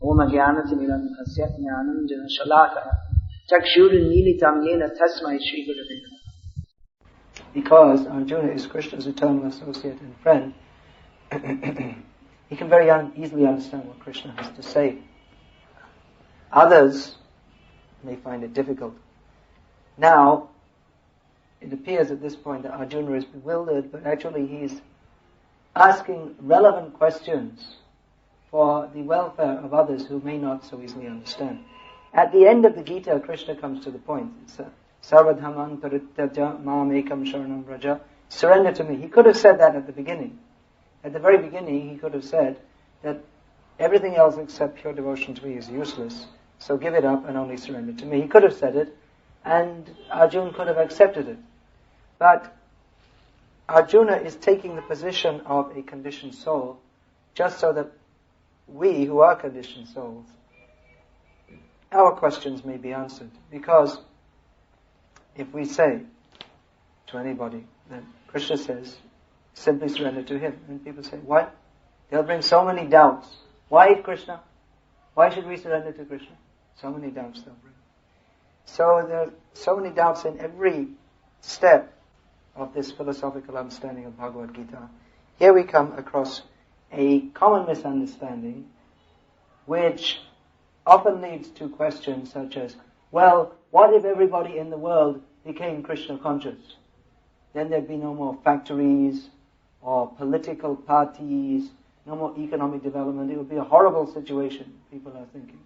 Om Ajnanatimirandhasya Jnananjana Shalakaya Chakshurunmilitam Yena Tasmai Shri Gurave Namaha. Because Arjuna is Krishna's eternal associate and friend, he can very easily understand what Krishna has to say. Others may find it difficult. Now, it appears at this point that Arjuna is bewildered, but actually he's asking relevant questions for the welfare of others who may not so easily understand. At the end of the Gita, Krishna comes to the point. It's Sarvadhaman Parityaja Mam Ekam Sharanam Vraja. Surrender to me. He could have said that at the beginning. At the very beginning, he could have said that everything else except pure devotion to me is useless, so give it up and only surrender to me. He could have said it, and Arjuna could have accepted it. But Arjuna is taking the position of a conditioned soul, just so that we, who are conditioned souls, our questions may be answered. Because if we say to anybody that Krishna says, simply surrender to him, and people say, why? They'll bring so many doubts. Why Krishna? Why should we surrender to Krishna? So many doubts they'll bring. So there are so many doubts in every step of this philosophical understanding of Bhagavad-gita. Here we come across a common misunderstanding which often leads to questions such as, well, what if everybody in the world became Krishna conscious? Then there'd be no more factories or political parties, no more economic development. It would be a horrible situation, people are thinking.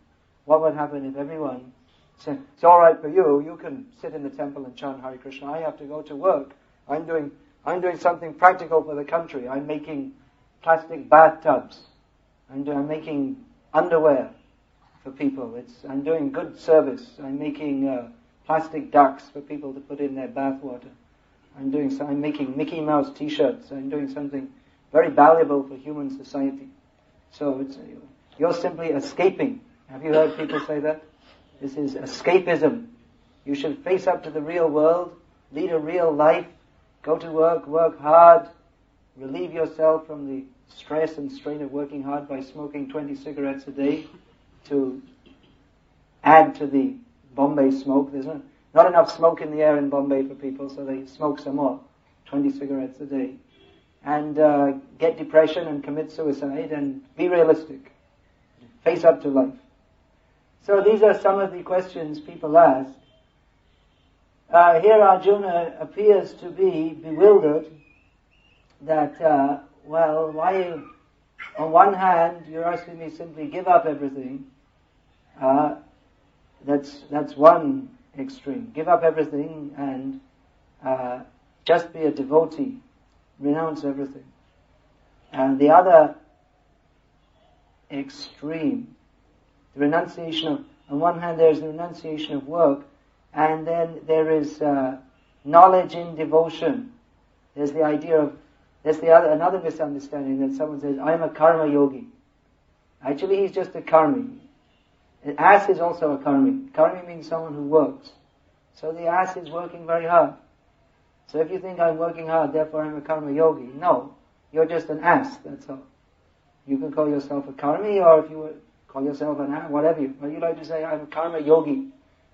What would happen if everyone said, it's all right for you, you can sit in the temple and chant Hare Krishna, I have to go to work. I'm doing something practical for the country. I'm making plastic bathtubs. I'm making underwear for people. I'm doing good service. I'm making plastic ducks for people to put in their bath water. I'm making Mickey Mouse t-shirts. I'm doing something very valuable for human society. So you're simply escaping. Have you heard people say that? This is escapism. You should face up to the real world, lead a real life, go to work hard, relieve yourself from the stress and strain of working hard by smoking 20 cigarettes a day to add to the Bombay smoke. There's not enough smoke in the air in Bombay for people, so they smoke some more, 20 cigarettes a day. And get depression and commit suicide and be realistic. Face up to life. So these are some of the questions people ask. Here Arjuna appears to be bewildered that, why, on one hand, you're asking me simply give up everything. That's one extreme. Give up everything and just be a devotee. Renounce everything. And the other extreme, the renunciation of, on one hand there's the renunciation of work, and then there is knowledge in devotion. There's the idea of, another misunderstanding that someone says, I'm a karma yogi. Actually, he's just a karmi. An ass is also a karmi. Karmi means someone who works. So the ass is working very hard. So if you think I'm working hard, therefore I'm a karma yogi, no. You're just an ass, that's all. You can call yourself a karmi, or if you call yourself an ass, whatever you like to say, I'm a karma yogi.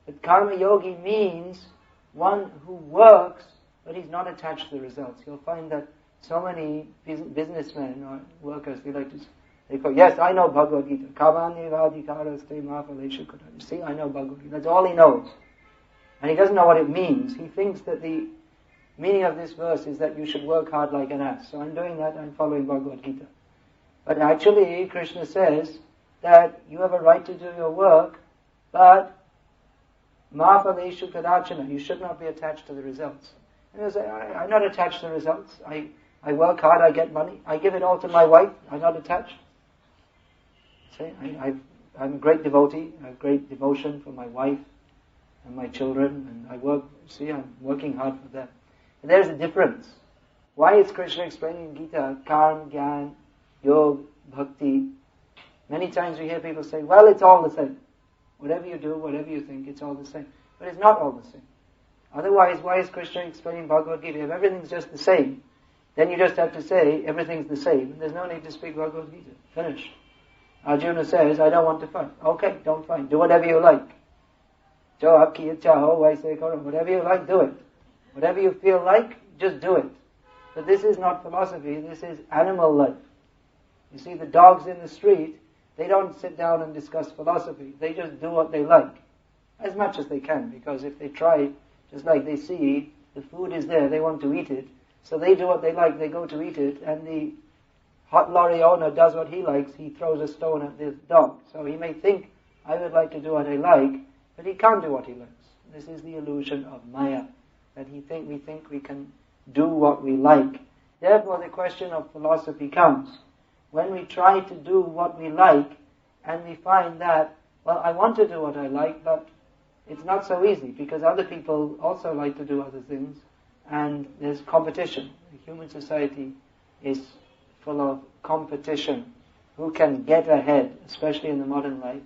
But karma yogi means one who works, but he's not attached to the results. You'll find that so many businessmen or workers, they call, yes, I know Bhagavad-gita. See, I know Bhagavad-gita. That's all he knows. And he doesn't know what it means. He thinks that the meaning of this verse is that you should work hard like an ass. So I'm doing that, I'm following Bhagavad-gita. But actually, Krishna says that you have a right to do your work, but you should not be attached to the results. And you say, I'm not attached to the results. I work hard, I get money, I give it all to my wife, I'm not attached. See, I'm a great devotee, I have great devotion for my wife and my children, and I'm working hard for them. And there's a difference. Why is Krishna explaining in Gita, Karma, Gyan, Yoga, Bhakti? Many times we hear people say, well, it's all the same. Whatever you do, whatever you think, it's all the same. But it's not all the same. Otherwise, why is Krishna explaining Bhagavad-gita? If everything's just the same, then you just have to say everything's the same. And there's no need to speak Bhagavad-gita. Finished. Arjuna says, I don't want to fight. Okay, don't fight. Do whatever you like. Jo aapki ichha ho, vaise karo. Whatever you like, do it. Whatever you feel like, just do it. But this is not philosophy, this is animal life. You see, the dogs in the street, they don't sit down and discuss philosophy. They just do what they like, as much as they can, because if they try, just like they see, the food is there, they want to eat it, so they do what they like, they go to eat it, and the hot lorry owner does what he likes, he throws a stone at the dog. So he may think, I would like to do what I like, but he can't do what he likes. This is the illusion of Maya, that we think we can do what we like. Therefore the question of philosophy comes. When we try to do what we like, and we find that, well, I want to do what I like, but it's not so easy, because other people also like to do other things, and there's competition. The human society is full of competition. Who can get ahead, especially in the modern life?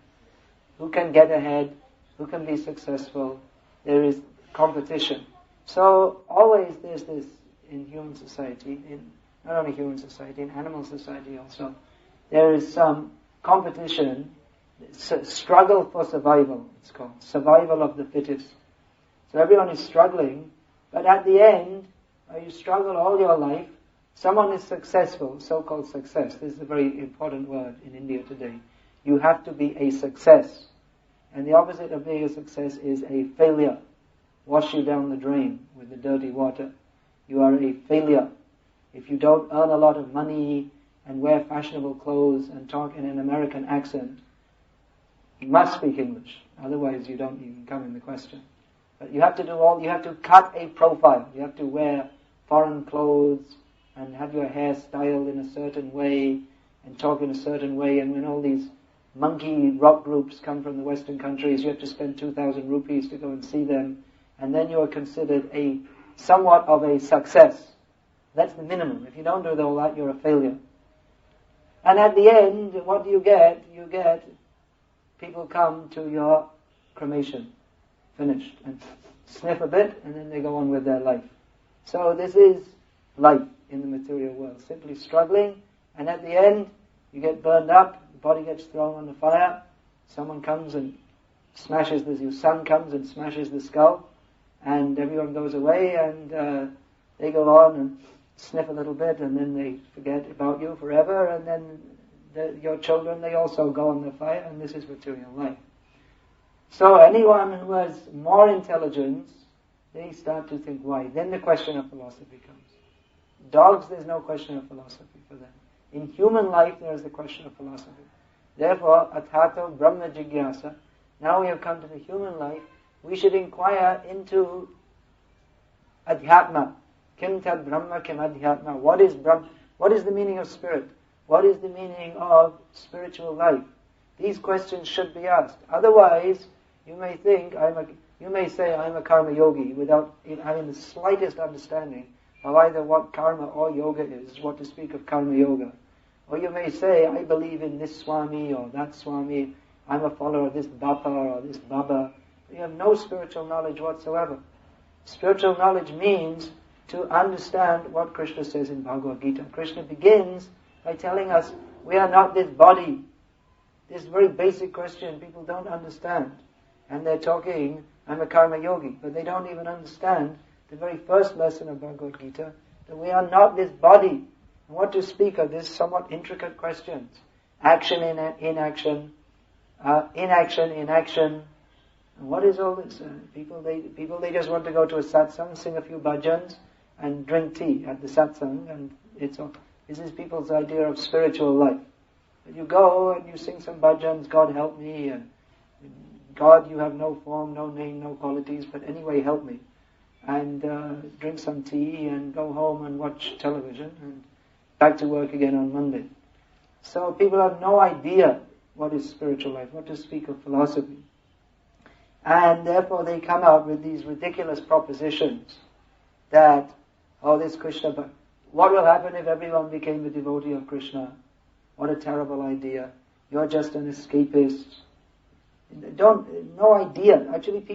Who can get ahead? Who can be successful? There is competition. So always there's this in human society, in not only human society, in animal society also, there is some competition, struggle for survival, it's called, survival of the fittest. So everyone is struggling, but at the end, you struggle all your life, someone is successful, so-called success. This is a very important word in India today. You have to be a success. And the opposite of being a success is a failure. Wash you down the drain with the dirty water. You are a failure. If you don't earn a lot of money and wear fashionable clothes and talk in an American accent, you must speak English. Otherwise you don't even come in the question. But you have to you have to cut a profile. You have to wear foreign clothes and have your hair styled in a certain way and talk in a certain way. And when all these monkey rock groups come from the Western countries, you have to spend 2,000 rupees to go and see them. And then you are considered somewhat of a success. That's the minimum. If you don't do all that, you're a failure. And at the end, what do you get? You get people come to your cremation, finished, and sniff a bit, and then they go on with their life. So this is life in the material world, simply struggling, and at the end, you get burned up, the body gets thrown on the fire, someone comes and smashes the sun comes and smashes the skull, and everyone goes away, and they go on and sniff a little bit, and then they forget about you forever, and then your children, they also go on the fire, and this is material life. So anyone who has more intelligence, they start to think why. Then the question of philosophy comes. Dogs, there's no question of philosophy for them. In human life, there is the question of philosophy. Therefore, athato brahma jigyasa. Now we have come to the human life. We should inquire into adhyatma. Kim tad brahma kim adhyatma. What is Brahma? What is the meaning of spirit? What is the meaning of spiritual life? These questions should be asked. Otherwise, you may think, you may say, I'm a karma yogi, without having the slightest understanding of either what karma or yoga is, what to speak of karma yoga. Or you may say, I believe in this Swami or that Swami, I'm a follower of this Bapa or this Baba. You have no spiritual knowledge whatsoever. Spiritual knowledge means to understand what Krishna says in Bhagavad-gita. Krishna begins by telling us, we are not this body. This very basic question people don't understand. And they're talking, I'm a karma yogi, but they don't even understand the very first lesson of Bhagavad-gita, that we are not this body. And what to speak of these somewhat intricate questions. Action in inaction, inaction in action. And what is all this? People they just want to go to a satsang, sing a few bhajans, and drink tea at the satsang, and it's all. This is people's idea of spiritual life. But you go and you sing some bhajans, God help me, and God, you have no form, no name, no qualities, but anyway help me. And drink some tea and go home and watch television and back to work again on Monday. So people have no idea what is spiritual life, what to speak of philosophy. And therefore they come out with these ridiculous propositions that, this Krishna, but what will happen if everyone became a devotee of Krishna? What a terrible idea. You're just an escapist. No idea. Actually,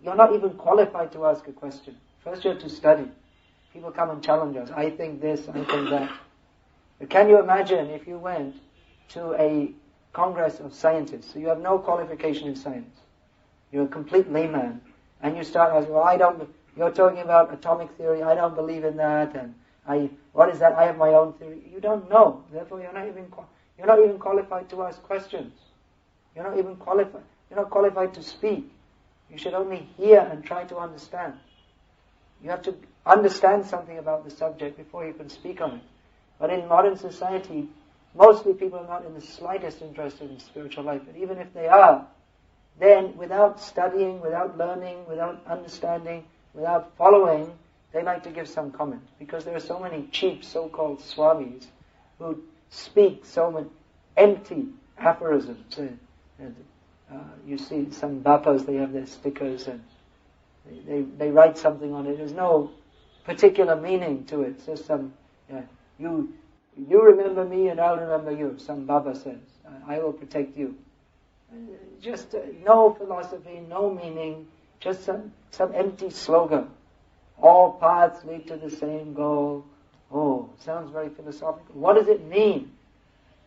you're not even qualified to ask a question. First you have to study. People come and challenge us. I think this, I think that. But can you imagine if you went to a congress of scientists. So you have no qualification in science. You're a complete layman. And you start asking, well, you're talking about atomic theory, I don't believe in that, and what is that? I have my own theory. You don't know. Therefore, you're not even qualified to ask questions. You're not even qualified. You're not qualified to speak. You should only hear and try to understand. You have to understand something about the subject before you can speak on it. But in modern society, mostly people are not in the slightest interested in spiritual life. But even if they are, then without studying, without learning, without understanding, without following, they like to give some comment. Because there are so many cheap so-called Swamis who speak so many empty aphorisms. You see some Bapas, they have their stickers and they write something on it. There's no particular meaning to it. It's just some, you remember me and I'll remember you. Some Baba says, I will protect you. Just no philosophy, no meaning, just some empty slogan. All paths lead to the same goal. Oh, sounds very philosophical. What does it mean?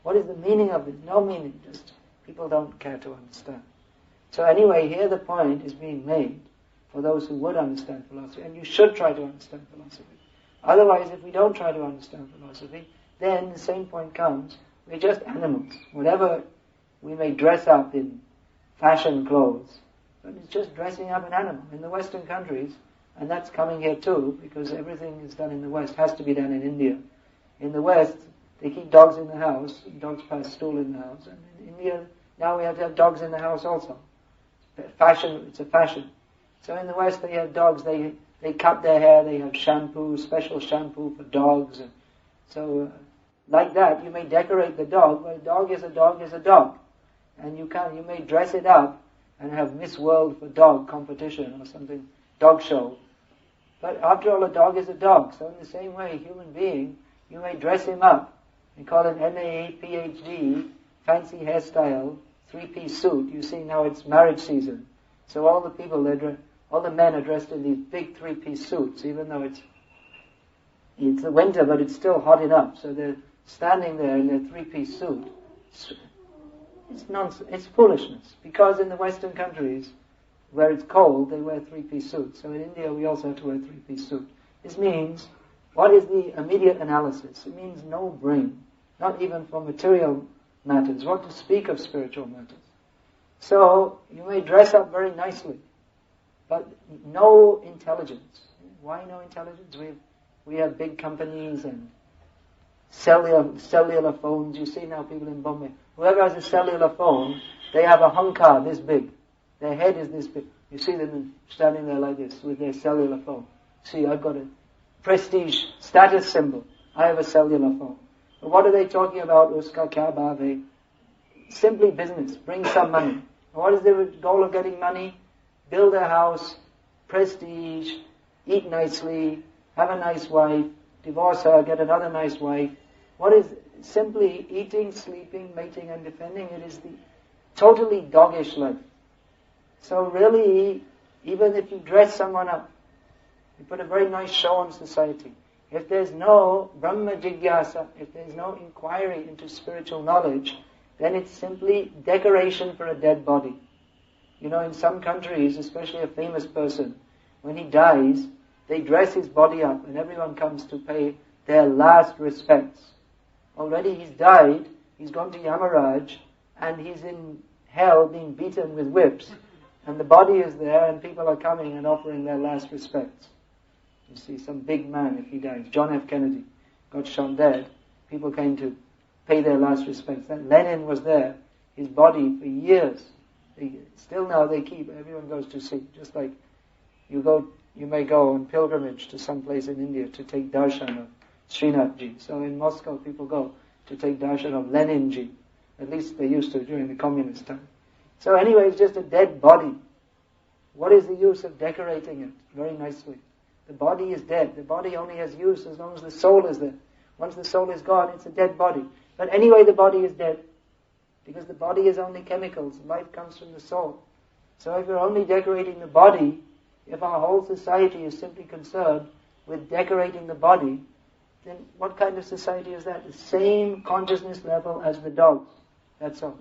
What is the meaning of it? No meaning. Just people don't care to understand. So anyway, here the point is being made for those who would understand philosophy, and you should try to understand philosophy. Otherwise, if we don't try to understand philosophy, then the same point comes, we're just animals. Whatever we may dress up in fashion clothes, but it's just dressing up an animal. In the Western countries, and that's coming here too, because everything is done in the West, has to be done in India. In the West, they keep dogs in the house, dogs pass stool in the house, and in India, now we have to have dogs in the house also. Fashion, it's a fashion. So in the West, they have dogs, they cut their hair, they have shampoo, special shampoo for dogs. And so, like that, you may decorate the dog, but a dog is a dog is a dog. And you may dress it up and have Miss World for dog competition or something, dog show. But after all, a dog is a dog. So in the same way, a human being, you may dress him up and call him MA, PhD, fancy hairstyle, three-piece suit. You see now it's marriage season. So all the people, all the men are dressed in these big three-piece suits, even though it's the winter, but it's still hot enough. So they're standing there in their three-piece suit. It's nonsense. It's foolishness. Because in the Western countries, where it's cold, they wear three-piece suits. So in India, we also have to wear three-piece suit. This means, what is the immediate analysis? It means no brain, not even for material matters. What to speak of spiritual matters? So you may dress up very nicely, but no intelligence. Why no intelligence? We have big companies and cellular phones. You see now people in Mumbai. Whoever has a cellular phone, they have a hunkar this big. Their head is this big. You see them standing there like this with their cellular phone. See, I've got a prestige status symbol. I have a cellular phone. But what are they talking about? Uska kya baat hai? Simply business. Bring some money. What is the goal of getting money? Build a house, prestige, eat nicely, have a nice wife, divorce her, get another nice wife. What is simply eating, sleeping, mating and defending? It is the totally doggish life. So really, even if you dress someone up, you put a very nice show on society, if there's no Brahma Jigyasa, if there's no inquiry into spiritual knowledge, then it's simply decoration for a dead body. You know, in some countries, especially a famous person, when he dies, they dress his body up and everyone comes to pay their last respects. Already he's died, he's gone to Yamaraj, and he's in hell being beaten with whips. And the body is there and people are coming and offering their last respects. You see, some big man, if he dies, John F. Kennedy, got shot dead, people came to pay their last respects. Then Lenin was there, his body for years. Still now they keep, everyone goes to see. Just like you may go on pilgrimage to some place in India to take darshan of Srinathji. So in Moscow people go to take darshan of Leninji. At least they used to during the communist time. So anyway, it's just a dead body. What is the use of decorating it very nicely? The body is dead. The body only has use as long as the soul is there. Once the soul is gone, it's a dead body. But anyway, the body is dead. Because the body is only chemicals. Life comes from the soul. So if you're only decorating the body, if our whole society is simply concerned with decorating the body, then what kind of society is that? The same consciousness level as the dogs. That's all.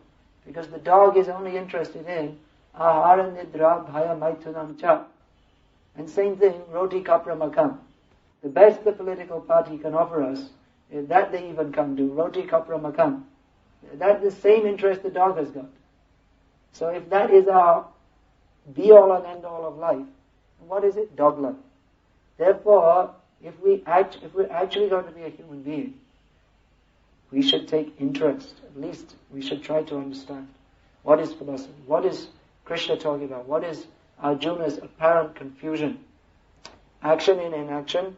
Because the dog is only interested in ahara nidra bhaya maithunam cha. And same thing, roti kapra makam. The best the political party can offer us, that they even can do, roti kapra makam. That's the same interest the dog has got. So if that is our be-all and end-all of life, what is it? Dog love. Therefore, if we're actually going to be a human being, we should take interest. At least we should try to understand what is philosophy, what is Krishna talking about, what is Arjuna's apparent confusion. Action in inaction,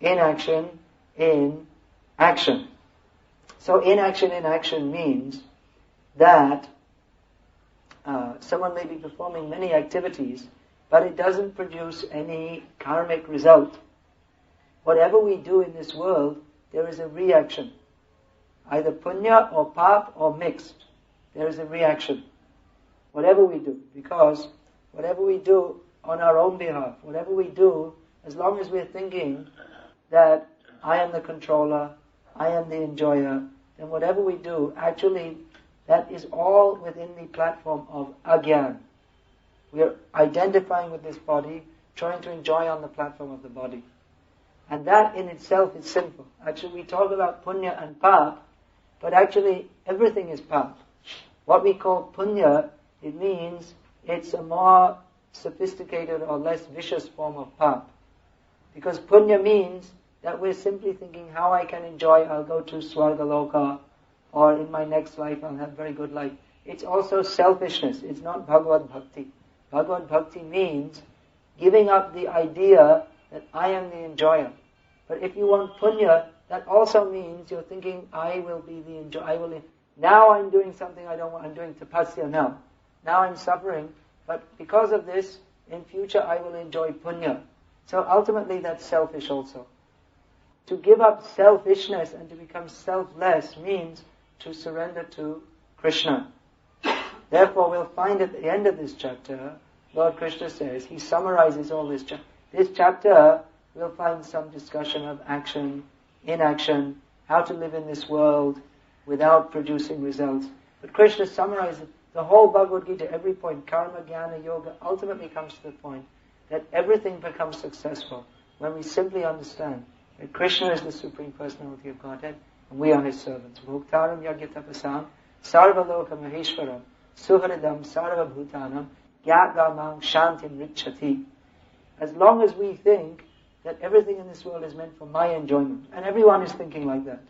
inaction in action. So inaction in action means that someone may be performing many activities, but it doesn't produce any karmic result. Whatever we do in this world, there is a reaction. Either punya or pap or mixed. There is a reaction. Whatever we do. Because whatever we do on our own behalf, whatever we do, as long as we're thinking that I am the controller, I am the enjoyer, then whatever we do, actually, that is all within the platform of agyan. We are identifying with this body, trying to enjoy on the platform of the body. And that in itself is sinful. Actually, we talk about punya and pap, but actually everything is pap. What we call punya, it means it's a more sophisticated or less vicious form of pap. Because punya means that we're simply thinking how I can enjoy, I'll go to Swargaloka, or in my next life I'll have very good life. It's also selfishness. It's not Bhagavad-bhakti. Bhagavad-bhakti means giving up the idea that I am the enjoyer. But if you want punya, that also means you're thinking, I will be the enjoyer. Now I'm doing something I don't want. I'm doing tapasya now. Now I'm suffering. But because of this, in future I will enjoy punya. So ultimately that's selfish also. To give up selfishness and to become selfless means to surrender to Krishna. Therefore we'll find at the end of this chapter, Lord Krishna says, he summarizes all this chapter. This chapter, we'll find some discussion of action, inaction, how to live in this world without producing results. But Krishna summarizes the whole Bhagavad-gita, every point, karma, jnana, yoga, ultimately comes to the point that everything becomes successful when we simply understand that Krishna is the Supreme Personality of Godhead and we are His servants. Bhoktaram yagyatapasam sarvaloka maheshwaram suharidam sarvabhutanam gyatgamam shantim richati. As long as we think that everything in this world is meant for my enjoyment, and everyone is thinking like that.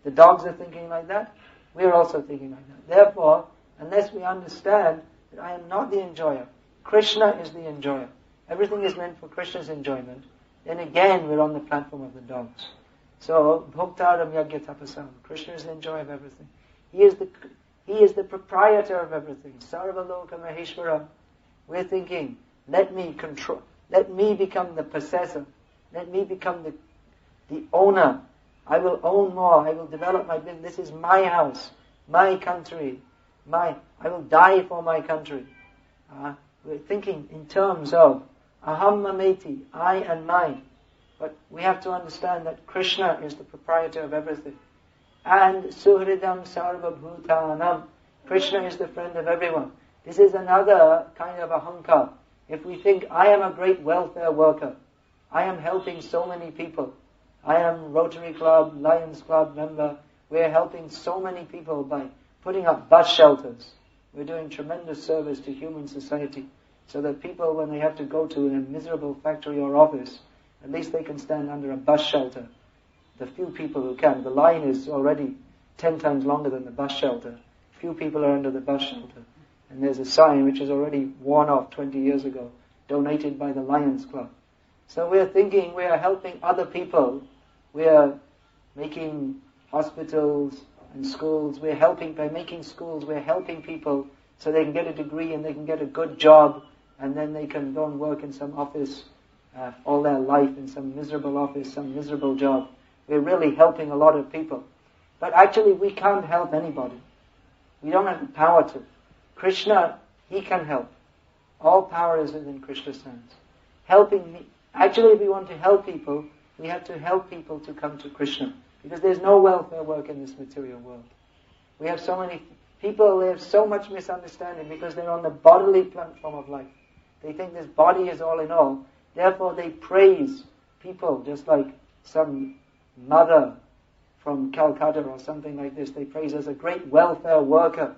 The dogs are thinking like that, we are also thinking like that. Therefore, unless we understand that I am not the enjoyer, Krishna is the enjoyer, everything is meant for Krishna's enjoyment, then again we're on the platform of the dogs. So, Bhoktaram Yagya Tapasam, Krishna is the enjoyer of everything. He is the proprietor of everything. Sarvaloka Maheshwaram. We're thinking, let me become the possessor. Let me become the owner. I will own more. I will develop my business. This is my house, my country. I will die for my country. We're thinking in terms of aham mameti, I and mine. But we have to understand that Krishna is the proprietor of everything. And suhridam sarva bhutanam. Krishna is the friend of everyone. This is another kind of ahankar. If we think, I am a great welfare worker, I am helping so many people, I am Rotary Club, Lions Club member, we're helping so many people by putting up bus shelters. We're doing tremendous service to human society, so that people, when they have to go to a miserable factory or office, at least they can stand under a bus shelter. The few people who can. The line is already 10 times longer than the bus shelter. Few people are under the bus shelter. And there's a sign which is already worn off 20 years ago, donated by the Lions Club. So we're thinking we are helping other people. We are making hospitals and schools. We're helping, by making schools, we're helping people so they can get a degree and they can get a good job, and then they can go and work in some office all their life, in some miserable office, some miserable job. We're really helping a lot of people. But actually we can't help anybody. We don't have the power to. Krishna, He can help. All power is within Krishna's hands. Helping me. Actually, if we want to help people, we have to help people to come to Krishna. Because there's no welfare work in this material world. We have so many People, they have so much misunderstanding because they're on the bodily platform of life. They think this body is all in all. Therefore they praise people just like some mother from Calcutta or something like this. They praise as a great welfare worker,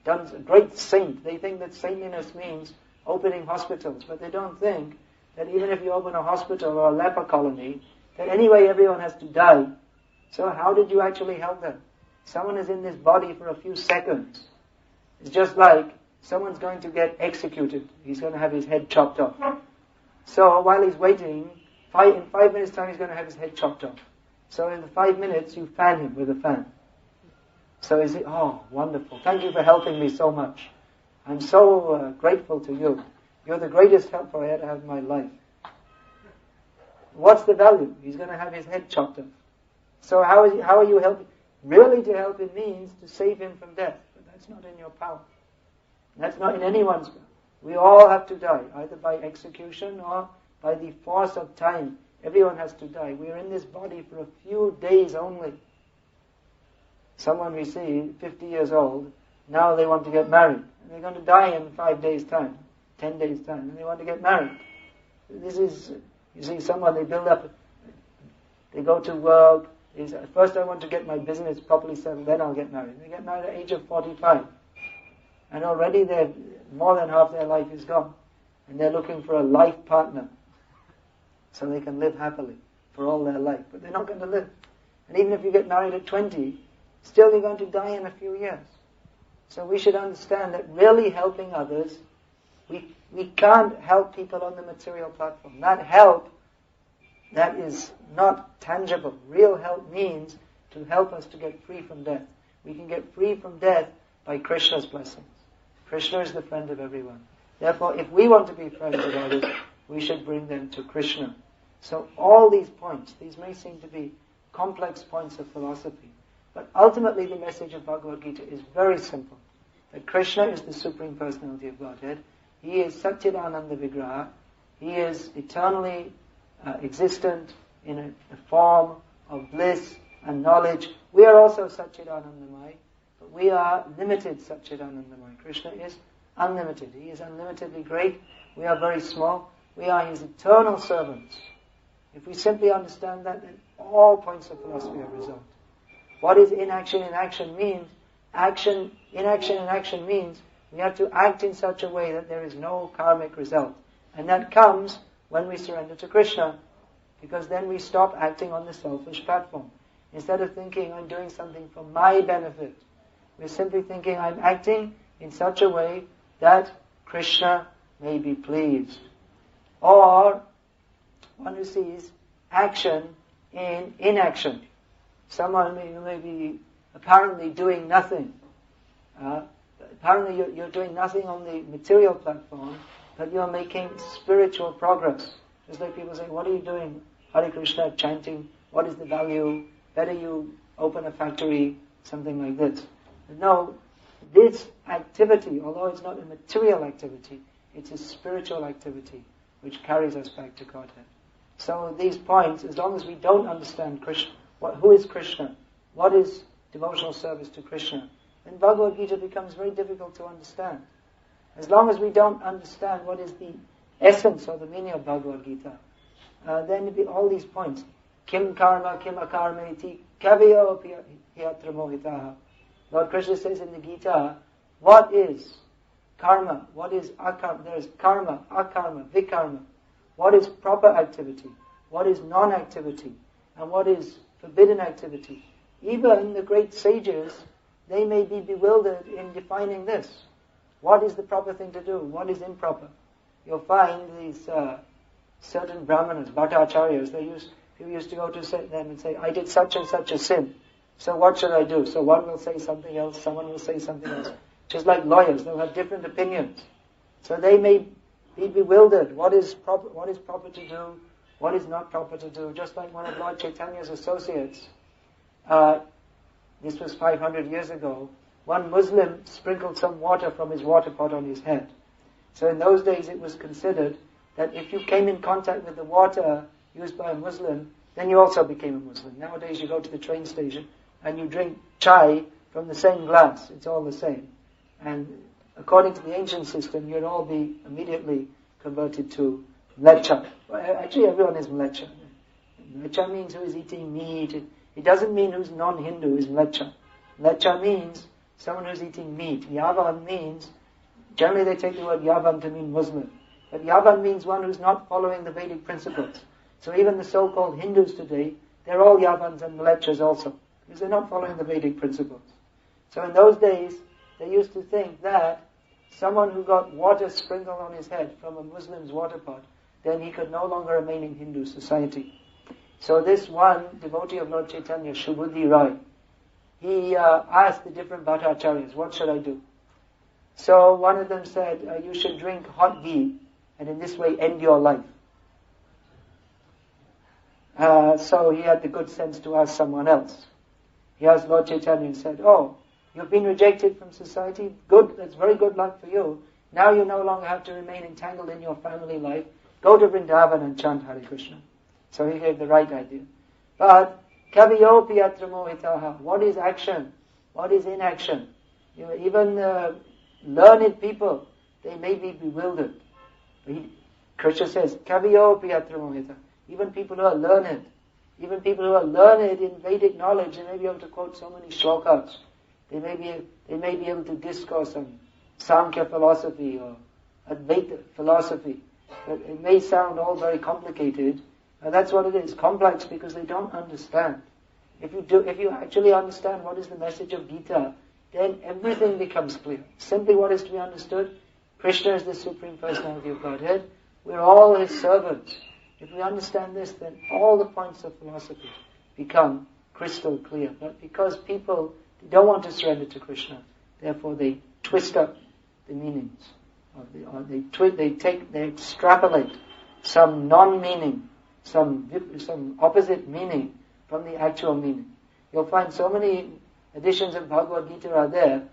done a great saint. They think that saintliness means opening hospitals, but they don't think that even if you open a hospital or a leper colony, that anyway everyone has to die. So how did you actually help them? Someone is in this body for a few seconds. It's just like someone's going to get executed. He's going to have his head chopped off. So while he's waiting, in 5 minutes time he's going to have his head chopped off. So in the 5 minutes you fan him with a fan. So is it, oh, wonderful. Thank you for helping me so much. I'm so grateful to you. You're the greatest help I ever had in my life. What's the value? He's going to have his head chopped off. So how are you helping? Really to help him means to save him from death. But that's not in your power. That's not in anyone's power. We all have to die, either by execution or by the force of time. Everyone has to die. We are in this body for a few days only. Someone we see, 50 years old, now they want to get married. And they're going to die in 5 days' time, 10 days' time, and they want to get married. This is, you see, someone, they build up, they go to work, first I want to get my business properly settled, then I'll get married. They get married at the age of 45. And already more than half their life is gone. And they're looking for a life partner. So they can live happily for all their life. But they're not going to live. And even if you get married at 20, still you're going to die in a few years. So we should understand that really helping others, we can't help people on the material platform. That help, that is not tangible. Real help means to help us to get free from death. We can get free from death by Krishna's blessings. Krishna is the friend of everyone. Therefore, if we want to be friends with others, we should bring them to Krishna. So all these points, these may seem to be complex points of philosophy, but ultimately the message of Bhagavad-gita is very simple. That Krishna is the Supreme Personality of Godhead. He is Satchidananda Vigraha. He is eternally existent in a form of bliss and knowledge. We are also Satchidanandamai, but we are limited Satchidanandamai. Krishna is unlimited. He is unlimitedly great. We are very small. We are His eternal servants. If we simply understand that, then all points of philosophy are resolved. What is inaction? Inaction means action. Inaction in action means we have to act in such a way that there is no karmic result. And that comes when we surrender to Krishna, because then we stop acting on the selfish platform. Instead of thinking I'm doing something for my benefit, we're simply thinking I'm acting in such a way that Krishna may be pleased. Or one who sees action in inaction. Someone may be apparently doing nothing. Apparently you're doing nothing on the material platform, but you're making spiritual progress. Just like people say, what are you doing? Hare Krishna, chanting, what is the value? Better you open a factory, something like this. No, this activity, although it's not a material activity, it's a spiritual activity which carries us back to Godhead. So these points, as long as we don't understand Krishna, who is Krishna, what is devotional service to Krishna, then Bhagavad-gita becomes very difficult to understand. As long as we don't understand what is the essence or the meaning of Bhagavad-gita, then all these points, kim karma, kim akarma iti, kavyo hyatra mohitaha. Lord Krishna says in the Gita, what is karma? What is akarma? There is karma, akarma, vikarma. What is proper activity? What is non-activity? And what is forbidden activity? Even the great sages, they may be bewildered in defining this. What is the proper thing to do? What is improper? You'll find these certain brahmanas, bhattacharyas, people used to go to them and say, I did such and such a sin. So what should I do? So one will say something else, someone will say something else. Just like lawyers, they'll have different opinions. So they may be bewildered. What is proper to do? What is not proper to do? Just like one of Lord Chaitanya's associates, this was 500 years ago, one Muslim sprinkled some water from his water pot on his head. So in those days it was considered that if you came in contact with the water used by a Muslim, then you also became a Muslim. Nowadays you go to the train station and you drink chai from the same glass. It's all the same. And according to the ancient system, you'd all be immediately converted to mlecha. Well, actually, everyone is mlecha. Mlecha means who is eating meat. It doesn't mean who's non-Hindu is mlecha. Mlecha means someone who's eating meat. Yavan means, generally they take the word yavan to mean Muslim. But yavan means one who's not following the Vedic principles. So even the so-called Hindus today, they're all yavans and mlechas also, because they're not following the Vedic principles. So in those days, they used to think that someone who got water sprinkled on his head from a Muslim's water pot, then he could no longer remain in Hindu society. So this one devotee of Lord Chaitanya, Subhuddhi Rai, he asked the different bhattacharyas, what should I do? So one of them said, you should drink hot ghee, and in this way end your life. So he had the good sense to ask someone else. He asked Lord Chaitanya and said, oh, you've been rejected from society? Good, that's very good luck for you. Now you no longer have to remain entangled in your family life. Go to Vrindavan and chant Hare Krishna. So he gave the right idea. But, kaviyopi atra mohitaha. What is action? What is inaction? Even learned people, they may be bewildered. Krishna says, kaviyopi atra mohitaha. Even people who are learned, in Vedic knowledge, they may be able to quote so many shlokas. They may be able to discourse on Samkhya philosophy or Advaita philosophy. But it may sound all very complicated. That's what it is, complex, because they don't understand. If you actually understand what is the message of Gita, then everything becomes clear. Simply what is to be understood, Krishna is the Supreme Personality of Godhead. We're all His servants. If we understand this, then all the points of philosophy become crystal clear. But because people don't want to surrender to Krishna, therefore they twist up the meanings. They extrapolate some non-meaning, some opposite meaning from the actual meaning. You'll find so many editions of Bhagavad-gita are there.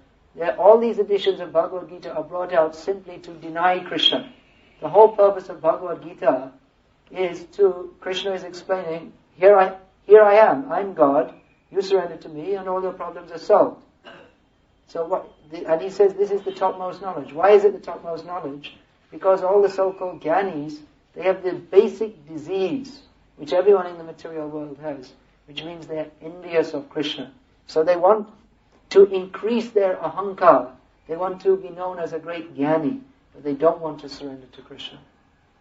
All these editions of Bhagavad-gita are brought out simply to deny Krishna. The whole purpose of Bhagavad-gita is Krishna is explaining, here I am, I'm God, you surrender to me and all your problems are solved. And he says this is the topmost knowledge. Why is it the topmost knowledge? Because all the so-called Gyanis, they have the basic disease, which everyone in the material world has, which means they are envious of Krishna. So they want to increase their ahankar. They want to be known as a great Gyani, but they don't want to surrender to Krishna.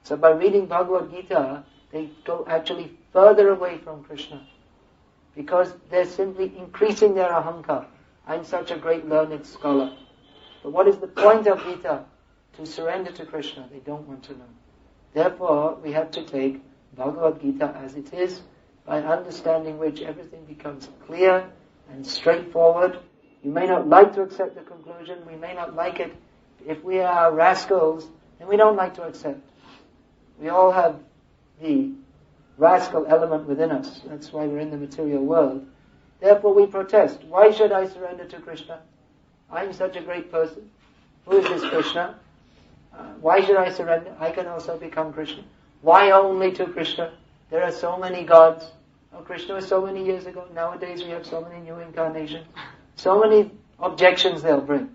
So by reading Bhagavad-gita, they go actually further away from Krishna, because they're simply increasing their ahankar. I'm such a great learned scholar. But what is the point of Gita? To surrender to Krishna. They don't want to know. Therefore, we have to take Bhagavad-gita as it is, by understanding which everything becomes clear and straightforward. You may not like to accept the conclusion. We may not like it. If we are rascals, then we don't like to accept. We all have the rascal element within us. That's why we're in the material world. Therefore we protest. Why should I surrender to Krishna? I'm such a great person. Who is this Krishna? Why should I surrender? I can also become Krishna. Why only to Krishna? There are so many gods. Oh, Krishna was so many years ago. Nowadays we have so many new incarnations. So many objections they'll bring.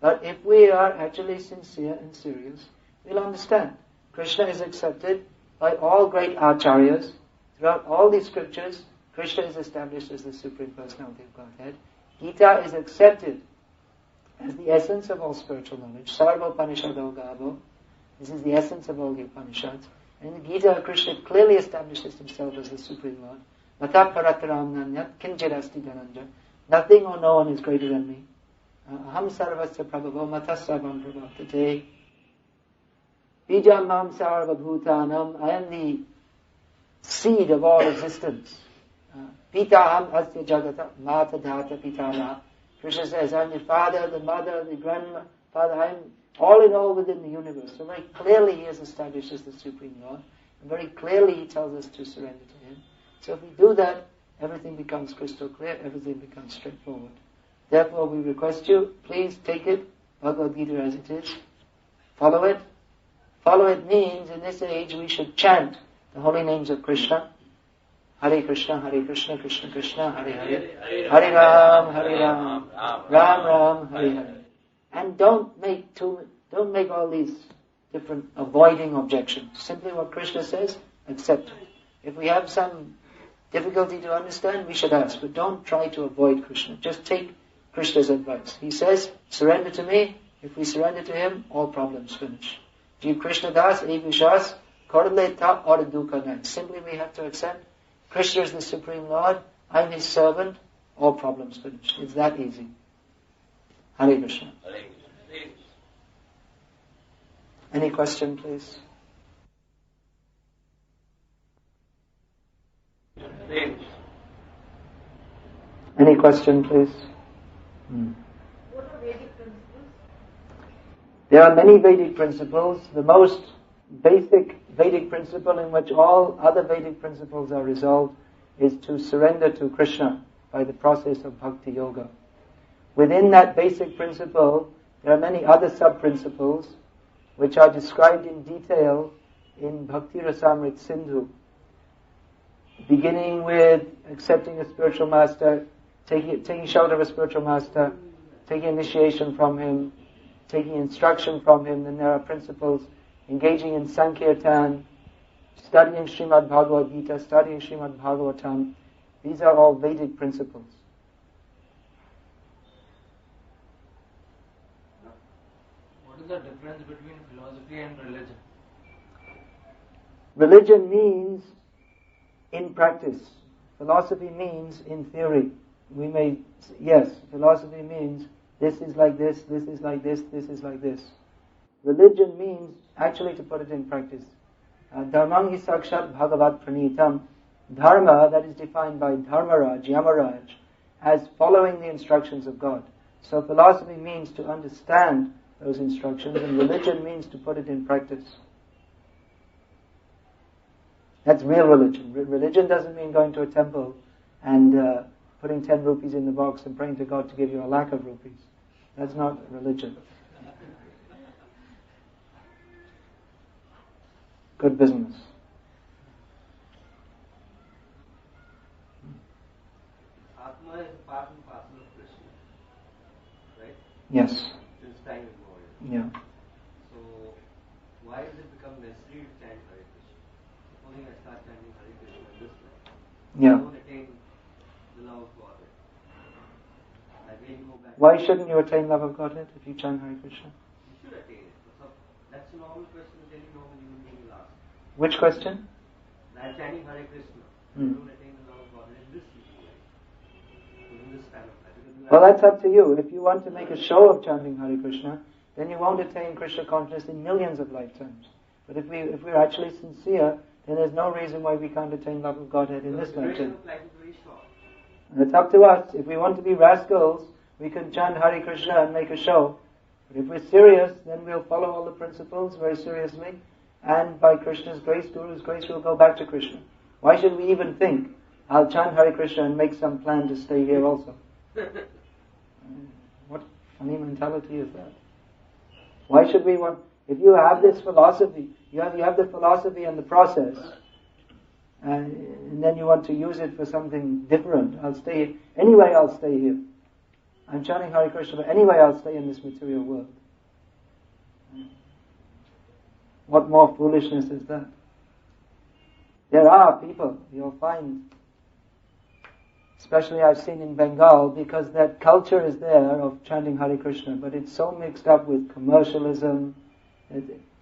But if we are actually sincere and serious, we'll understand. Krishna is accepted by all great acharyas. Throughout all these scriptures, Krishna is established as the Supreme Personality of Godhead. Gita is accepted as the essence of all spiritual knowledge. Sarva Upanishado Gavo. This is the essence of all the Upanishads. And in the Gita, Krishna clearly establishes himself as the Supreme Lord. Mata parataram nanyat kinchirasti dhananja. Nothing or no one is greater than me. Aham sarvasya prabhavo matasarvam prabhavtate. Bijam mam sarva bhutanam. I am the seed of all existence. Pitaham asya jagata mata dhata pitama. Krishna says, I'm the father, the mother, the grandfather. I'm all in all within the universe. So very clearly he is established as the Supreme Lord. And very clearly he tells us to surrender to him. So if we do that, everything becomes crystal clear, everything becomes straightforward. Therefore we request you, please take it, Bhagavad-gita as it is. Follow it. Follow it means, in this age, we should chant the holy names of Krishna. Hare Krishna, Krishna Krishna, Hare Hare, Hare Ram, Ram Ram, Hare Hare. And don't make all these different avoiding objections. Simply what Krishna says, accept it. If we have some difficulty to understand, we should ask, but don't try to avoid Krishna. Just take Krishna's advice. He says, surrender to me. If we surrender to him, all problems finish. Jiv Krishna Das, Vishas, Korle Ta or Dukkha Nai. Simply we have to accept Krishna is the Supreme Lord, I'm his servant, all problems finished. It's that easy. Hare Krishna. Any question, please? Any question, please? What are Vedic principles? There are many Vedic principles. The most basic Vedic principle in which all other Vedic principles are resolved is to surrender to Krishna by the process of Bhakti Yoga. Within that basic principle, there are many other sub-principles which are described in detail in Bhakti Rasamrit Sindhu, beginning with accepting a spiritual master, taking shelter of a spiritual master, taking initiation from him, taking instruction from him. Then there are principles engaging in Sankirtan, studying Srimad Bhagavad-gita, studying Srimad Bhagavatam. These are all Vedic principles. What is the difference between philosophy and religion? Religion means in practice. Philosophy means in theory. Philosophy means this is like this is like this is like this. Religion means actually to put it in practice. Dharmang hi sakshat bhagavat pranitam. Dharma, that is defined by Dharmaraj, Yamaraj, as following the instructions of God. So philosophy means to understand those instructions, and religion means to put it in practice. That's real religion. Religion doesn't mean going to a temple and putting 10 rupees in the box and praying to God to give you a lakh of rupees. That's not religion. Good business. Atma is part and parcel of Krishna, right? Yes. Since time immemorial. Yeah. So, why does it become necessary to chant Hare Krishna? Supposing I start chanting Hare Krishna in this way, Yeah. I don't attain the love of Godhead. I really go back. Why shouldn't you attain love of Godhead if you chant Hare Krishna? You should attain it. That's a normal question that any normal human being will ask. Which question? I'm chanting Hare Krishna. I don't attain the love of Godhead in this situation, in this kind of life. Well, that's up to you. If you want to make a show of chanting Hare Krishna, then you won't attain Krishna consciousness in millions of lifetimes. But if we're actually sincere, then there's no reason why we can't attain love of Godhead in this lifetime. And it's up to us. If we want to be rascals, we can chant Hare Krishna and make a show. But if we're serious, then we'll follow all the principles very seriously, and by Krishna's grace, Guru's grace, we'll go back to Krishna. Why should we even think, I'll chant Hare Krishna and make some plan to stay here also? What funny mentality is that? Why should we want... If you have this philosophy, you have the philosophy and the process, and then you want to use it for something different. I'll stay here. Anyway, I'll stay here. I'm chanting Hare Krishna, but anyway I'll stay in this material world. What more foolishness is that? There are people, you'll find, especially I've seen in Bengal, because that culture is there of chanting Hare Krishna, but it's so mixed up with commercialism.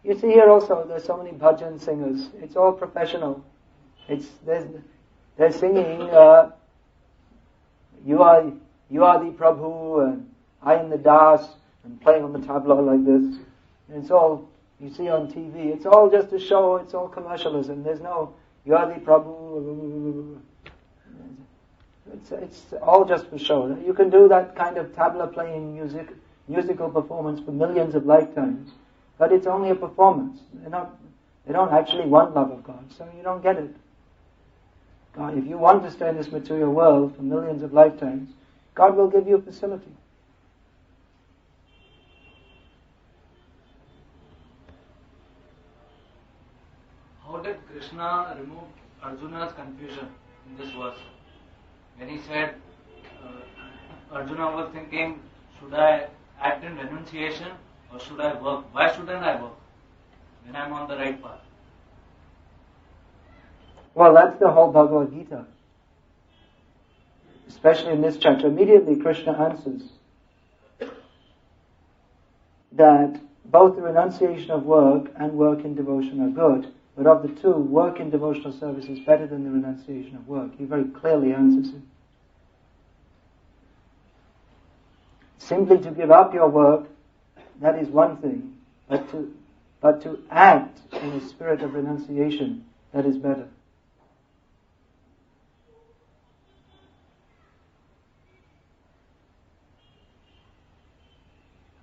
You see here also, there's so many bhajan singers. It's all professional. They're singing, you are the Prabhu, and I am the Das, and playing on the tabla like this. And it's all you see on TV. It's all just a show. It's all commercialism. There's no, you are the Prabhu. It's all just for show. You can do that kind of tabla playing musical performance for millions of lifetimes, but it's only a performance. They don't actually want love of God, so you don't get it. God, if you want to stay in this material world for millions of lifetimes, God will give you a facility. How did Krishna remove Arjuna's confusion? in this verse. When he said, Arjuna was thinking, should I act in renunciation or should I work? Why shouldn't I work when I'm on the right path? Well, that's the whole Bhagavad-gita. Especially in this chapter, immediately Krishna answers that both the renunciation of work and work in devotion are good, but of the two, work in devotional service is better than the renunciation of work. He very clearly answers it. Simply to give up your work, that is one thing, but to act in a spirit of renunciation, that is better.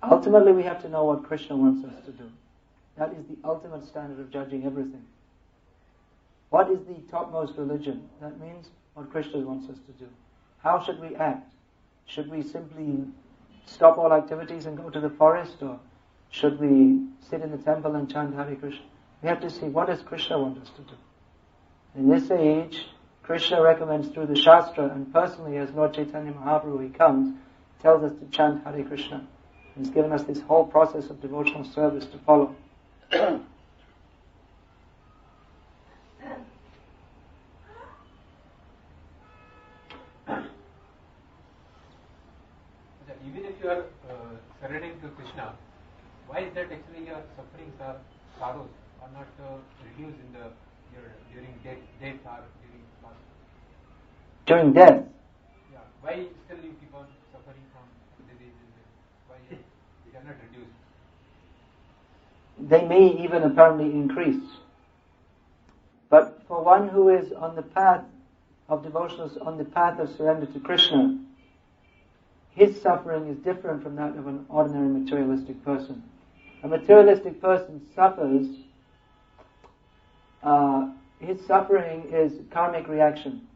Ultimately, we have to know what Krishna wants us to do. That is the ultimate standard of judging everything. What is the topmost religion? That means what Krishna wants us to do. How should we act? Should we simply stop all activities and go to the forest, or should we sit in the temple and chant Hare Krishna? We have to see, what does Krishna want us to do? In this age, Krishna recommends through the Shastra, and personally as Lord Chaitanya Mahaprabhu, he comes, tells us to chant Hare Krishna. He's given us this whole process of devotional service to follow. Even if you are surrendering to Krishna, why is that actually your sufferings or sorrows are not reduced in during death or during life? During death? Yeah. Why still you keep on suffering from diseases? Why they are not reduced? They may even apparently increase. But for one who is on the path of devotionals, on the path of surrender to Krishna, his suffering is different from that of an ordinary materialistic person. A materialistic person suffers, his suffering is karmic reaction.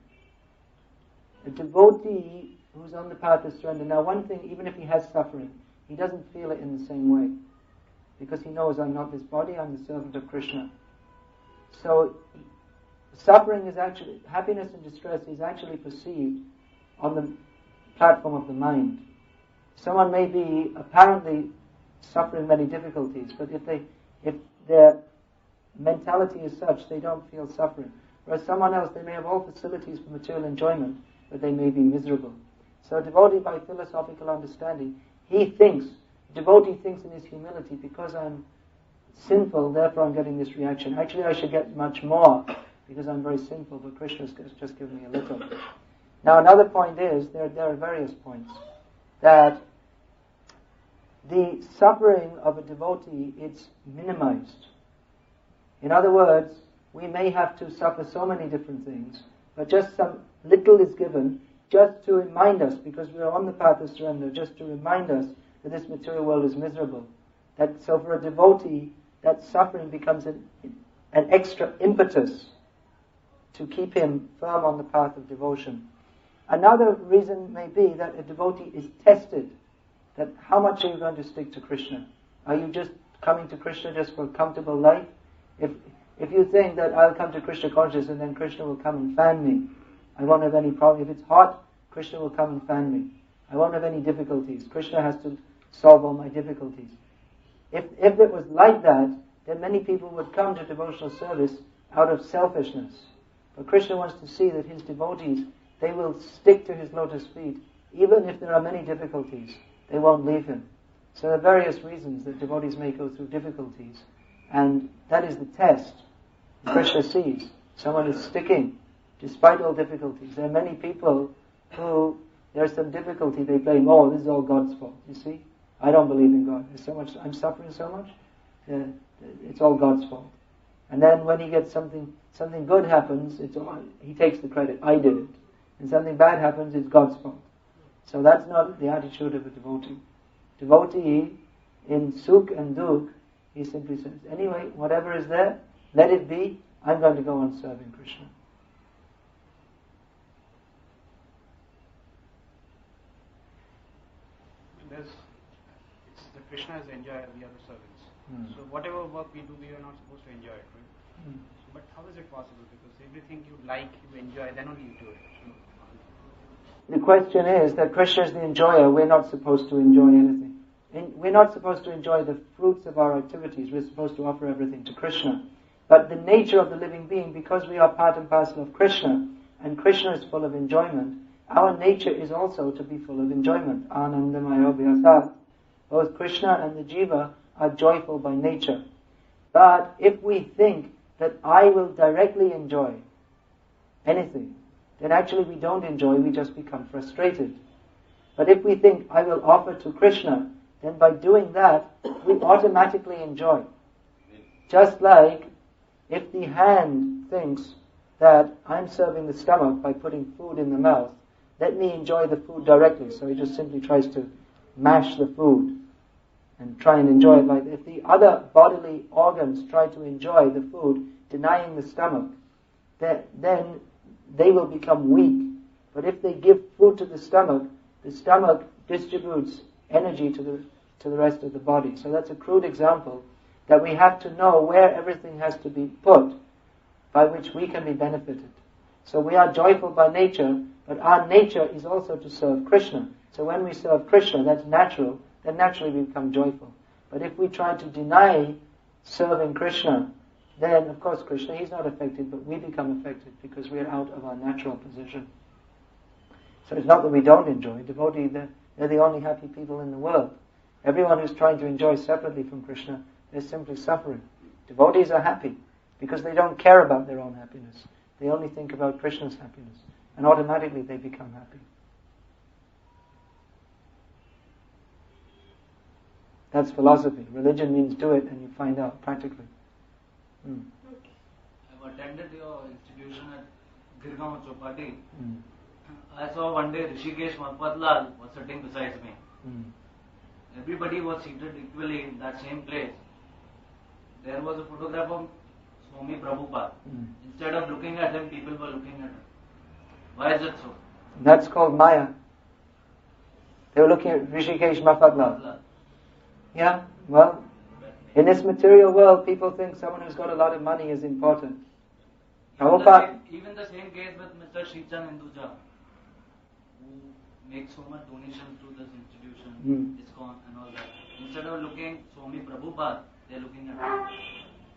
A devotee who's on the path of surrender, now one thing, even if he has suffering, he doesn't feel it in the same way. Because he knows, I'm not this body, I'm the servant of Krishna. So, suffering is actually, happiness and distress is actually perceived on the platform of the mind. Someone may be apparently suffering many difficulties, but if their mentality is such, they don't feel suffering. Whereas someone else, they may have all facilities for material enjoyment, but they may be miserable. So a devotee, by philosophical understanding, devotee thinks in his humility, because I'm sinful, therefore I'm getting this reaction. Actually, I should get much more, because I'm very sinful, but Krishna's just given me a little. Now, another point is, there are various points, that the suffering of a devotee, it's minimized. In other words, we may have to suffer so many different things, but just some little is given, just to remind us, because we are on the path of surrender, just to remind us that this material world is miserable. So for a devotee, that suffering becomes an extra impetus to keep him firm on the path of devotion. Another reason may be that a devotee is tested, that how much are you going to stick to Krishna? Are you just coming to Krishna just for a comfortable life? If you think that I'll come to Krishna consciousness and then Krishna will come and fan me, I won't have any problem. If it's hot, Krishna will come and fan me. I won't have any difficulties. Krishna has to solve all my difficulties. If it was like that, then many people would come to devotional service out of selfishness. But Krishna wants to see that his devotees, they will stick to his lotus feet, even if there are many difficulties. They won't leave him. So there are various reasons that devotees may go through difficulties. And that is the test. Krishna sees someone is sticking despite all difficulties. There are many people who, there's some difficulty, they blame, this is all God's fault. You see? I don't believe in God. There's so much, I'm suffering so much, it's all God's fault. And then when he gets something good happens, he takes the credit. I did it. And something bad happens, it's God's fault. So that's not the attitude of a devotee. Devotee, in sukh and dukh, he simply says, anyway, whatever is there, let it be, I'm going to go on serving Krishna. Krishna is the enjoyer, we are the servants. So whatever work we do, we are not supposed to enjoy it, right? But how is it possible? Because everything you like, you enjoy, then only you do it. The question is that Krishna is the enjoyer. We're not supposed to enjoy anything. We're not supposed to enjoy the fruits of our activities. We're supposed to offer everything to Krishna. But the nature of the living being, because we are part and parcel of Krishna, and Krishna is full of enjoyment, our nature is also to be full of enjoyment. Anandamayo Vyasa. Both Krishna and the Jiva are joyful by nature. But if we think that I will directly enjoy anything, then actually we don't enjoy, we just become frustrated. But if we think I will offer to Krishna, then by doing that, we automatically enjoy. Just like if the hand thinks that I'm serving the stomach by putting food in the mouth, let me enjoy the food directly. So he just simply tries to mash the food and try and enjoy it. Like if the other bodily organs try to enjoy the food, denying the stomach, then they will become weak. But if they give food to the stomach distributes energy to the rest of the body. So that's a crude example that we have to know where everything has to be put by which we can be benefited. So we are joyful by nature, but our nature is also to serve Krishna. So when we serve Krishna, that's natural, then naturally we become joyful. But if we try to deny serving Krishna, then of course Krishna, he's not affected, but we become affected because we are out of our natural position. So it's not that we don't enjoy. Devotees, they're the only happy people in the world. Everyone who's trying to enjoy separately from Krishna, they're simply suffering. Devotees are happy because they don't care about their own happiness. They only think about Krishna's happiness. And automatically they become happy. That's philosophy. Religion means do it and you find out practically. I've attended your institution at Girgaon Chopati. I saw one day Rishikesh Marpatlal was sitting beside me. Everybody was seated equally in that same place. There was a photograph of Swami Prabhupada. Instead of looking at him, people were looking at him. Why is it so? That's called Maya. They were looking at Rishikesh Marpatlal. Yeah, well, in this material world, people think someone who's got a lot of money is important. Prabhupada. Even the same case with Mr. Srichan Hinduja, who makes so much donation to this institution, ISKCON and all that. Instead of looking Swami Prabhupada, they're looking at him.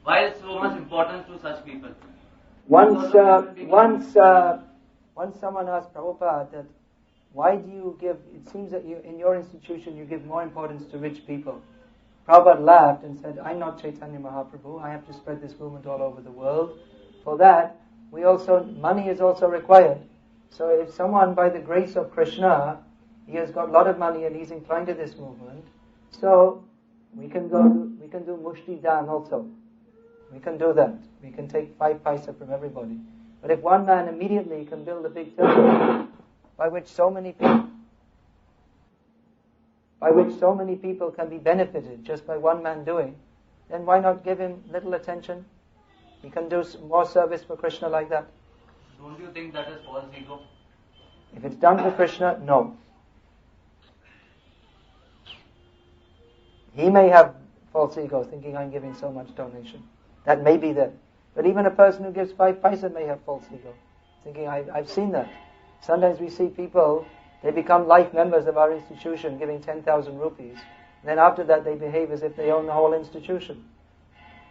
Why is so much importance to such people? Once someone asked Prabhupada that, why do you give, it seems that in your institution you give more importance to rich people. Prabhupada laughed and said, I'm not Chaitanya Mahaprabhu, I have to spread this movement all over the world. For that, money is also required. So if someone, by the grace of Krishna, he has got a lot of money and he's inclined to this movement, so we can do Mushti Dan also. We can do that. We can take 5 paisa from everybody. But if one man immediately can build a big temple by which so many people can be benefited just by one man doing, then why not give him little attention? He can do more service for Krishna like that. Don't you think that is false ego? If it's done for Krishna, no. He may have false ego, thinking I'm giving so much donation. That may be there. But even a person who gives 5 paisa may have false ego, thinking I've seen that. Sometimes we see people, they become life members of our institution, giving 10,000 rupees. And then after that they behave as if they own the whole institution.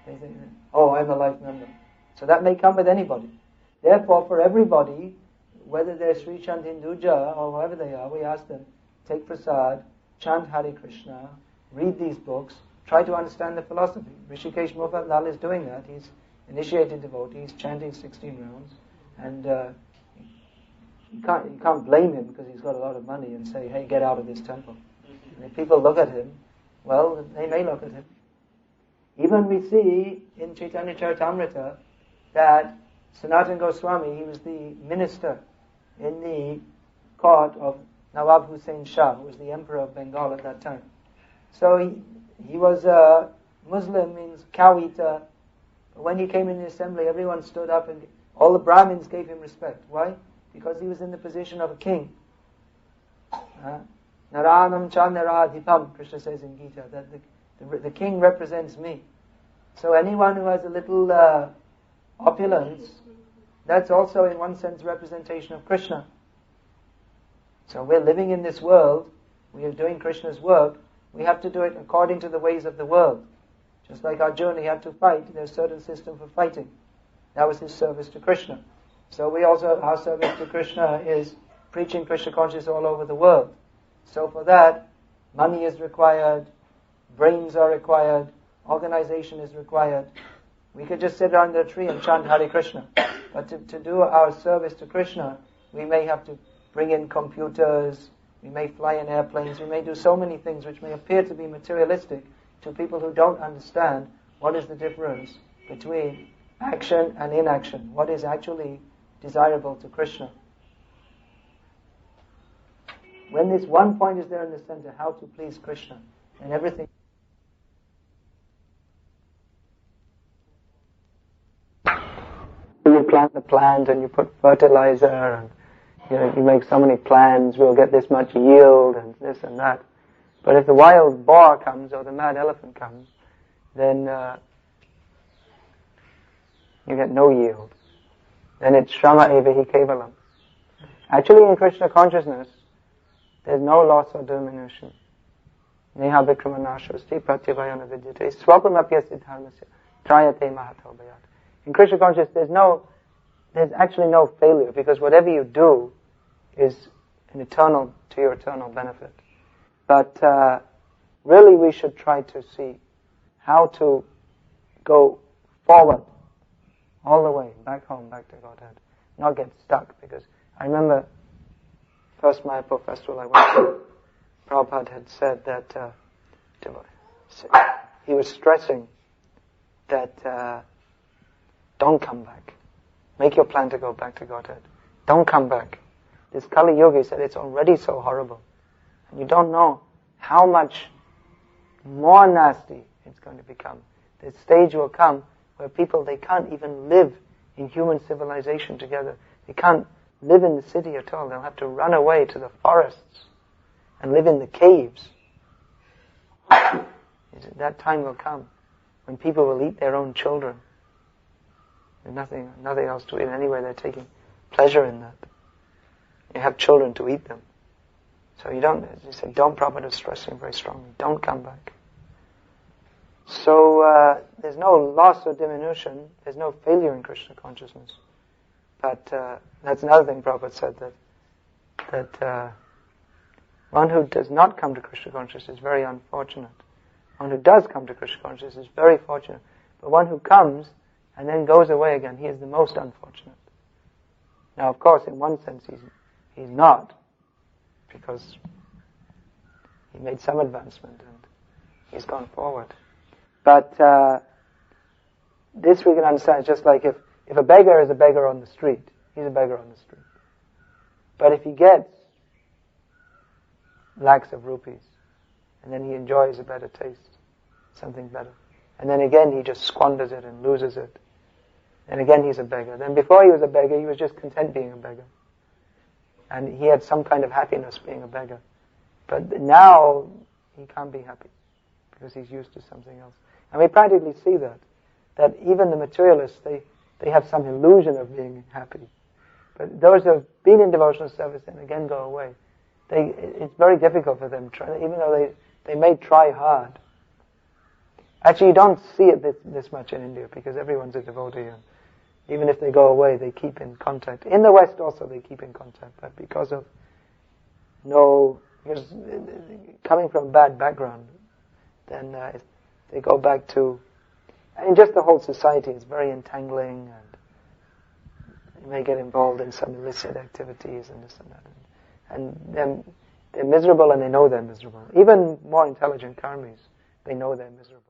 They think, oh, I'm a life member. So that may come with anybody. Therefore, for everybody, whether they're Sri Chand Hinduja or whoever they are, we ask them, take prasad, chant Hare Krishna, read these books, try to understand the philosophy. Rishikesh Marpatlal is doing that. He's initiated devotees, chanting 16 rounds, and you can't blame him because he's got a lot of money and say, hey, get out of this temple. And if people look at him, well, they may look at him. Even we see in Chaitanya Charitamrita that Sanatana Goswami, he was the minister in the court of Nawab Hussain Shah, who was the emperor of Bengal at that time. So he was a Muslim, means cow eater. But when he came in the assembly, everyone stood up and all the Brahmins gave him respect. Why? Because he was in the position of a king. Naranam Chandaradhipam, Krishna says in Gita, that the king represents me. So anyone who has a little opulence, that's also in one sense representation of Krishna. So we're living in this world, we are doing Krishna's work, we have to do it according to the ways of the world. Just like Arjuna, he had to fight, there's a certain system for fighting. That was his service to Krishna. So we also, our service to Krishna is preaching Krishna consciousness all over the world. So for that, money is required, brains are required, organization is required. We could just sit under a tree and chant Hare Krishna. But to do our service to Krishna, we may have to bring in computers, we may fly in airplanes, we may do so many things which may appear to be materialistic to people who don't understand what is the difference between action and inaction, what is actually desirable to Krishna. When this one point is there in the center, how to please Krishna, and everything. You plant the plant and you put fertilizer and you make so many plans, we'll get this much yield and this and that. But if the wild boar comes or the mad elephant comes, then you get no yield. Then it's Shrama eva hi kevalam. Actually in Krishna consciousness, there's no loss or diminution. Neha vikramanashasti pratyavayana vidyate swapamapyasya dharmasya trayate mahato bhayat. In Krishna consciousness, there's actually no failure, because whatever you do is to your eternal benefit. But really we should try to see how to go forward all the way, back home, back to Godhead. Not get stuck, because I remember first Mayapur festival I went to, Prabhupada had said that he was stressing that don't come back. Make your plan to go back to Godhead. Don't come back. This Kali Yuga, he said, it's already so horrible. And you don't know how much more nasty it's going to become. The stage will come where people, they can't even live in human civilization together. They can't live in the city at all. They'll have to run away to the forests and live in the caves. That time will come when people will eat their own children. There's nothing else to eat anyway. They're taking pleasure in that. You have children to eat them. So you said, don't, Prabhupada is stressing very strongly, don't come back. So there's no loss or diminution, there's no failure in Krishna consciousness. But that's another thing Prabhupada said, that one who does not come to Krishna consciousness is very unfortunate. One who does come to Krishna consciousness is very fortunate. But one who comes and then goes away again, he is the most unfortunate. Now, of course, in one sense, he's not, because he made some advancement and he's gone forward. But this we can understand, just like if a beggar is a beggar on the street, he's a beggar on the street. But if he gets lakhs of rupees, and then he enjoys a better taste, something better, and then again he just squanders it and loses it, and again he's a beggar. Then before he was a beggar, he was just content being a beggar. And he had some kind of happiness being a beggar. But now he can't be happy, because he's used to something else. And we practically see that even the materialists, they have some illusion of being happy. But those who have been in devotional service and again go away, it's very difficult for them, even though they may try hard. Actually, you don't see it this much in India, because everyone's a devotee, and even if they go away, they keep in contact. In the West also they keep in contact, but because coming from a bad background, then if they go back to, just the whole society is very entangling, and you may get involved in some illicit activities and this and that. And they're miserable, and they know they're miserable. Even more intelligent karmis, they know they're miserable.